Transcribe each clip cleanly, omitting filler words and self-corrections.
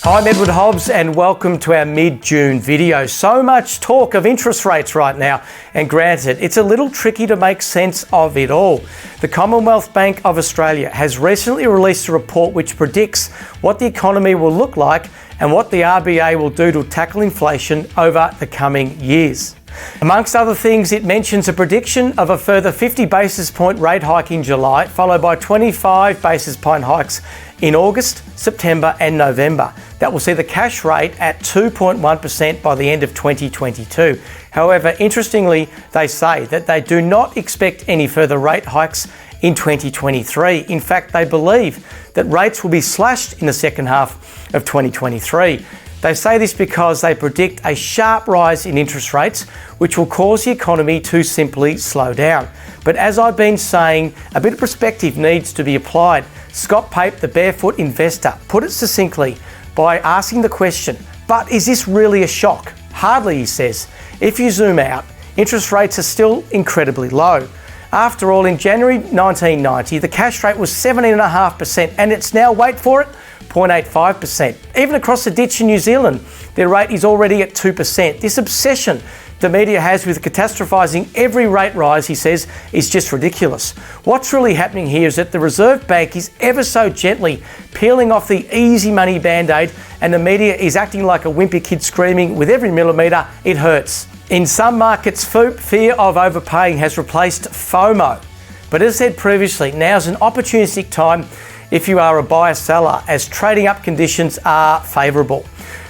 I'm Edward Hobbs and welcome to our mid-June video. So much talk of interest rates right now, and granted, it's a little tricky to make sense of it all. The Commonwealth Bank of Australia has recently released a report which predicts what the economy will look like and what the RBA will do to tackle inflation over the coming years. Amongst other things, it mentions a prediction of a further 50 basis point rate hike in July, followed by 25 basis point hikes in August, September and November. That will see the cash rate at 2.1% by the end of 2022. However, interestingly, they say that they do not expect any further rate hikes in 2023. In fact, they believe that rates will be slashed in the second half of 2023. They say this because they predict a sharp rise in interest rates, which will cause the economy to simply slow down. But as I've been saying, a bit of perspective needs to be applied. Scott Pape, the barefoot investor, put it succinctly by asking the question, but is this really a shock? Hardly, he says. If you zoom out, interest rates are still incredibly low. After all, in January 1990, the cash rate was 17.5%, and it's now, wait for it, 0.85%. Even across the ditch in New Zealand, their rate is already at 2%. This obsession the media has with catastrophising every rate rise, he says, is just ridiculous. What's really happening here is that the Reserve Bank is ever so gently peeling off the easy money band-aid, and the media is acting like a wimpy kid screaming, with every millimetre, it hurts. In some markets, fear of overpaying has replaced FOMO. But as said previously, now's an opportunistic time if you are a buyer-seller, as trading up conditions are favourable.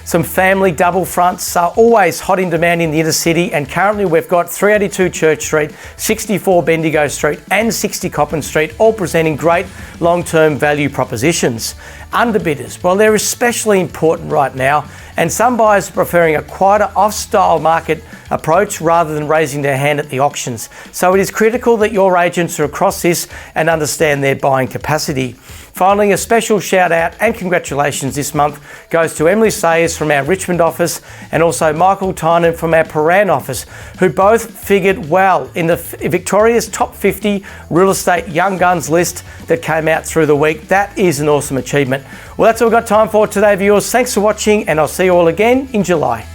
Some family double fronts are always hot in demand in the inner city, and currently we've got 382 Church Street, 64 Bendigo Street and 60 Coppin Street, all presenting great long-term value propositions. Underbidders, well, they're especially important right now, and some buyers are preferring a quieter off-style market approach rather than raising their hand at the auctions. So it is critical that your agents are across this and understand their buying capacity. Finally, a special shout out and congratulations this month goes to Emily Sayers from our Richmond office and also Michael Tynan from our Paran office, who both figured well in the Victoria's top 50 real estate young guns list that came out through the week. That is an awesome achievement. Well, that's all we've got time for today, viewers. Thanks for watching, and I'll see you all again in July.